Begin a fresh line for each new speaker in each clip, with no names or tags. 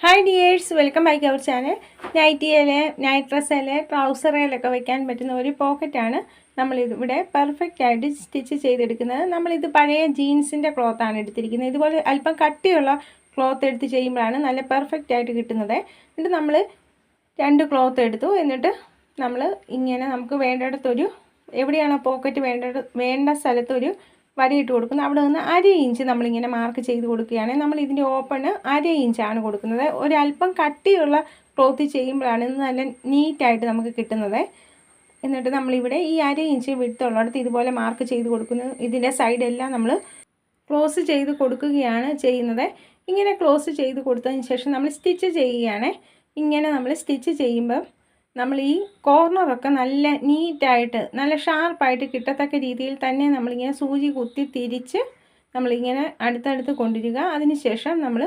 Hi dears, welcome back our channel. Night ഡ്രസ്സിൽ ട്രൗസറിലൊക്കെ വയ്ക്കാൻ പറ്റുന്ന ഒരു പോക്കറ്റാണ് നമ്മളിവിടെ പെർഫെക്റ്റ് ആയിട്ട് സ്റ്റിച്ച് ചെയ്തെടുക്കുന്നത്. നമ്മളിത് പഴയ ജീൻസിൻ്റെ ക്ലോത്താണ് എടുത്തിരിക്കുന്നത്. ഇതുപോലെ അല്പം കട്ടിയുള്ള ക്ലോത്ത് എടുത്ത് ചെയ്യുമ്പോഴാണ് നല്ല പെർഫെക്റ്റ് ആയിട്ട് കിട്ടുന്നത്. എന്നിട്ട് നമ്മൾ 2 ക്ലോത്ത് എടുത്തു. എന്നിട്ട് നമ്മൾ ഇങ്ങനെ നമുക്ക് വേണ്ടിടത്തൊരു എവിടെയാണോ പോക്കറ്റ് വേണ്ട സ്ഥലത്തൊരു വരയിട്ട് കൊടുക്കുന്നു. അവിടെ നിന്ന് 1/2 ഇഞ്ച് നമ്മളിങ്ങനെ മാർക്ക് ചെയ്ത് കൊടുക്കുകയാണ്. നമ്മൾ ഇതിൻ്റെ ഓപ്പണ് 1/2 ഇഞ്ചാണ് കൊടുക്കുന്നത്. ഒരല്പം കട്ടിയുള്ള ക്ലോത്ത് ചെയ്യുമ്പോഴാണ് നല്ല നീറ്റായിട്ട് നമുക്ക് കിട്ടുന്നത്. എന്നിട്ട് നമ്മളിവിടെ ഈ 1/2 ഇഞ്ച് വിട്ടുള്ളിടത്ത് ഇതുപോലെ മാർക്ക് ചെയ്ത് കൊടുക്കുന്നു. ഇതിൻ്റെ സൈഡെല്ലാം നമ്മൾ ക്ലോസ് ചെയ്ത് കൊടുക്കുകയാണ് ചെയ്യുന്നത്. ഇങ്ങനെ ക്ലോസ് ചെയ്ത് കൊടുത്തതിന് ശേഷം നമ്മൾ സ്റ്റിച്ച് ചെയ്യുകയാണ്. ഇങ്ങനെ നമ്മൾ സ്റ്റിച്ച് ചെയ്യുമ്പം നമ്മൾ ഈ കോർണറൊക്കെ നല്ല നീറ്റായിട്ട് നല്ല ഷാർപ്പായിട്ട് കിട്ടത്തക്ക രീതിയിൽ തന്നെ നമ്മളിങ്ങനെ സൂചി കുത്തി തിരിച്ച് നമ്മളിങ്ങനെ അടുത്തടുത്ത് കൊണ്ടുവരിക. അതിന് ശേഷം നമ്മൾ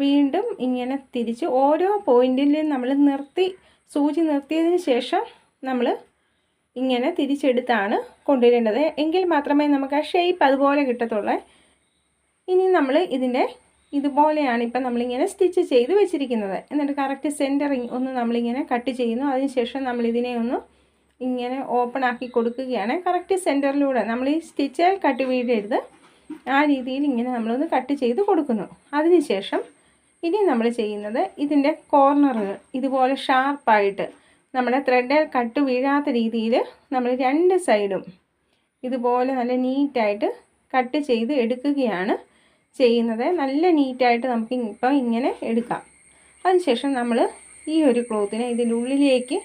വീണ്ടും ഇങ്ങനെ തിരിച്ച് ഓരോ പോയിൻറ്റിലും നമ്മൾ സൂചി നിർത്തിയതിന് ശേഷം നമ്മൾ ഇങ്ങനെ തിരിച്ചെടുത്താണ് കൊണ്ടുവരേണ്ടത്. എങ്കിൽ മാത്രമേ നമുക്ക് ആ ഷേപ്പ് അതുപോലെ കിട്ടത്തുള്ളൂ. ഇനി നമ്മൾ ഇതിൻ്റെ ഇതുപോലെയാണ് ഇപ്പം നമ്മളിങ്ങനെ സ്റ്റിച്ച് ചെയ്ത് വെച്ചിരിക്കുന്നത്. എന്നിട്ട് കറക്റ്റ് സെൻറ്ററിങ് ഒന്ന് നമ്മളിങ്ങനെ കട്ട് ചെയ്യുന്നു. അതിനുശേഷം നമ്മളിതിനെ ഒന്ന് ഇങ്ങനെ ഓപ്പൺ ആക്കി കൊടുക്കുകയാണ്. കറക്റ്റ് സെൻറ്ററിലൂടെ നമ്മൾ ഈ സ്റ്റിച്ചിൽ കട്ട് വീഴരുത്, ആ രീതിയിൽ ഇങ്ങനെ നമ്മളൊന്ന് കട്ട് ചെയ്ത് കൊടുക്കുന്നു. അതിനുശേഷം ഇനി നമ്മൾ ചെയ്യുന്നത് ഇതിൻ്റെ കോർണറുകൾ ഇതുപോലെ ഷാർപ്പായിട്ട് നമ്മുടെ ത്രെഡിൽ കട്ട് വീഴാത്ത രീതിയിൽ നമ്മൾ 2 സൈഡും ഇതുപോലെ നല്ല നീറ്റായിട്ട് കട്ട് ചെയ്ത് എടുക്കുകയാണ് ചെയ്യുന്നത്. നല്ല നീറ്റായിട്ട് നമുക്ക് ഇപ്പം ഇങ്ങനെ എടുക്കാം. അതിനുശേഷം നമ്മൾ ഈ ഒരു ക്ലോത്തിനെ ഇതിൻ്റെ ഉള്ളിലേക്ക്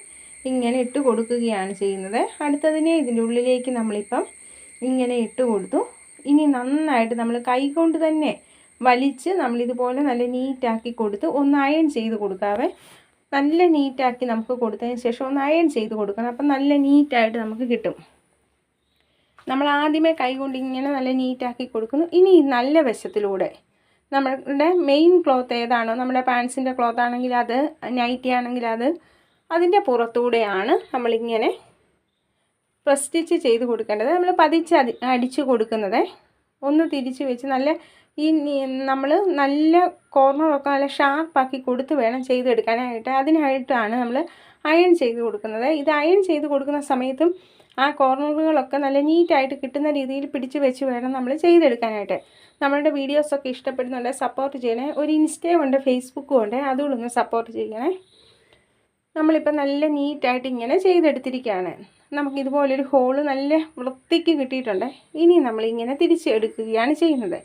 ഇങ്ങനെ ഇട്ട് കൊടുക്കുകയാണ് ചെയ്യുന്നത്. അടുത്തതിനെ ഇതിൻ്റെ ഉള്ളിലേക്ക് നമ്മളിപ്പം ഇങ്ങനെ ഇട്ട് കൊടുത്തു. ഇനി നന്നായിട്ട് നമ്മൾ കൈകൊണ്ട് തന്നെ വലിച്ച് നമ്മളിതുപോലെ നല്ല നീറ്റാക്കി കൊടുത്ത് ഒന്ന് അയൺ ചെയ്ത് കൊടുക്കാവേ. നല്ല നീറ്റാക്കി നമുക്ക് കൊടുത്തതിന് ശേഷം ഒന്ന് അയൺ ചെയ്ത് കൊടുക്കണം. അപ്പം നല്ല നീറ്റായിട്ട് നമുക്ക് കിട്ടും. നമ്മൾ ആദ്യമേ കൈകൊണ്ട് ഇങ്ങനെ നല്ല നീറ്റാക്കി കൊടുക്കുന്നു. ഇനി നല്ല വശത്തിലൂടെ നമ്മളുടെ മെയിൻ ക്ലോത്ത് ഏതാണോ, നമ്മുടെ പാൻസിൻ്റെ ക്ലോത്ത് ആണെങ്കിൽ അത്, നൈറ്റി ആണെങ്കിൽ അത്, അതിൻ്റെ പുറത്തൂടെയാണ് നമ്മളിങ്ങനെ പ്രസ് സ്റ്റിച്ച് ചെയ്ത് കൊടുക്കേണ്ടത്. നമ്മൾ പതിച്ച് അടിച്ച് കൊടുക്കുന്നത്. ഒന്ന് തിരിച്ച് വെച്ച് നല്ല നമ്മൾ നല്ല കോർണറൊക്കെ നല്ല ഷാർപ്പാക്കി കൊടുത്ത് വേണം ചെയ്തെടുക്കാനായിട്ട്. അതിനായിട്ടാണ് നമ്മൾ അയൺ ചെയ്ത് കൊടുക്കുന്നത്. ഇത് അയൺ ചെയ്ത് കൊടുക്കുന്ന സമയത്തും ആ കോർണറുകളൊക്കെ നല്ല നീറ്റായിട്ട് കിട്ടുന്ന രീതിയിൽ പിടിച്ച് വെച്ച് വേണം നമ്മൾ ചെയ്തെടുക്കാനായിട്ട്. നമ്മളുടെ വീഡിയോസൊക്കെ ഇഷ്ടപ്പെടുന്നുണ്ട്, സപ്പോർട്ട് ചെയ്യണേ. ഒരു ഇൻസ്റ്റയും ഉണ്ട്, ഫേസ്ബുക്കും ഉണ്ട്, അതുകൂടെ ഒന്ന് സപ്പോർട്ട് ചെയ്യണേ. നമ്മളിപ്പോൾ നല്ല നീറ്റായിട്ട് ഇങ്ങനെ ചെയ്തെടുത്തിരിക്കുകയാണ്. നമുക്കിതുപോലൊരു ഹോള് നല്ല വൃത്തിക്ക് കിട്ടിയിട്ടുണ്ട്. ഇനി നമ്മളിങ്ങനെ തിരിച്ചെടുക്കുകയാണ് ചെയ്യുന്നത്.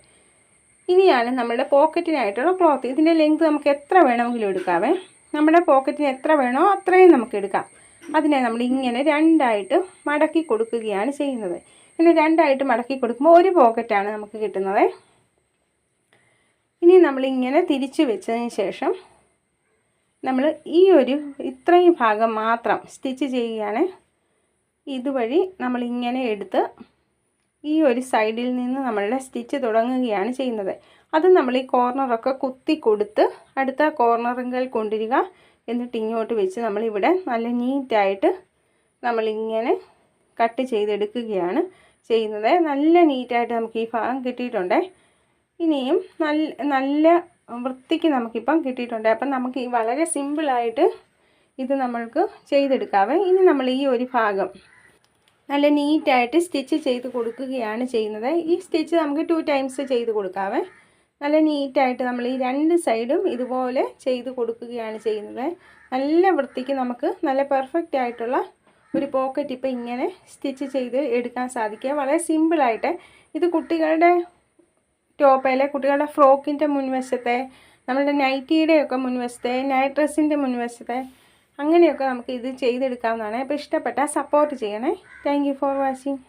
ഇനിയാണ് നമ്മളുടെ പോക്കറ്റിനായിട്ടുള്ള ക്ലോത്ത്. ഇതിൻ്റെ ലെങ്ത് നമുക്ക് എത്ര വേണമെങ്കിലും എടുക്കാവേ. നമ്മുടെ പോക്കറ്റിന് എത്ര വേണോ അത്രയും നമുക്ക് എടുക്കാം. അതിനെ നമ്മൾ ഇങ്ങനെ 2ആയിട്ട് മടക്കി കൊടുക്കുകയാണ് ചെയ്യുന്നത്. ഇങ്ങനെ 2ആയിട്ട് മടക്കി കൊടുക്കുമ്പോൾ ഒരു പോക്കറ്റാണ് നമുക്ക് കിട്ടുന്നത്. ഇനി നമ്മളിങ്ങനെ തിരിച്ച് വെച്ചതിന് ശേഷം നമ്മൾ ഈ ഒരു ഇത്രയും ഭാഗം മാത്രം സ്റ്റിച്ച് ചെയ്യുകയാണ്. ഇതുവഴി നമ്മളിങ്ങനെ എടുത്ത് ഈ ഒരു സൈഡിൽ നിന്ന് നമ്മളുടെ സ്റ്റിച്ച് തുടങ്ങുകയാണ് ചെയ്യുന്നത്. അത് നമ്മൾ ഈ കോർണറൊക്കെ കുത്തി കൊടുത്ത് അടുത്ത കോർണറുകൾ കൊണ്ടുവരിക. എന്നിട്ട് ഇങ്ങോട്ട് വെച്ച് നമ്മളിവിടെ നല്ല നീറ്റായിട്ട് നമ്മളിങ്ങനെ കട്ട് ചെയ്തെടുക്കുകയാണ് ചെയ്യുന്നത്. നല്ല നീറ്റായിട്ട് നമുക്ക് ഈ ഭാഗം കിട്ടിയിട്ടുണ്ട്. ഇനിയും നല്ല വൃത്തിക്ക് നമുക്കിപ്പം കിട്ടിയിട്ടുണ്ട്. അപ്പം നമുക്ക് വളരെ സിമ്പിളായിട്ട് ഇത് നമ്മൾക്ക് ചെയ്തെടുക്കാവേ. ഇനി നമ്മൾ ഈ ഒരു ഭാഗം നല്ല നീറ്റായിട്ട് സ്റ്റിച്ച് ചെയ്ത് കൊടുക്കുകയാണ് ചെയ്യുന്നത്. ഈ സ്റ്റിച്ച് നമുക്ക് 2 ടൈംസ് ചെയ്ത് കൊടുക്കാവേ. നല്ല നീറ്റായിട്ട് നമ്മൾ ഈ 2 സൈഡും ഇതുപോലെ ചെയ്ത് കൊടുക്കുകയാണ് ചെയ്യുന്നത്. നല്ല വൃത്തിക്ക് നമുക്ക് നല്ല പെർഫെക്റ്റ് ആയിട്ടുള്ള ഒരു പോക്കറ്റ് ഇപ്പോൾ ഇങ്ങനെ സ്റ്റിച്ച് ചെയ്ത് എടുക്കാൻ സാധിക്കുക. വളരെ സിമ്പിളായിട്ട് ഇത് കുട്ടികളുടെ ടോപ്പിലെ, കുട്ടികളുടെ ഫ്രോക്കിൻ്റെ മുൻവശത്തെ, നമ്മളുടെ നൈറ്റിയുടെയൊക്കെ മുൻവശത്തെ, നൈറ്റ് ഡ്രസ്സിൻ്റെ മുൻവശത്തെ, അങ്ങനെയൊക്കെ നമുക്ക് ഇത് ചെയ്തെടുക്കാവുന്നതാണ്. അപ്പോൾ ഇഷ്ടപ്പെട്ടാൽ സപ്പോർട്ട് ചെയ്യണേ. Thank you for watching.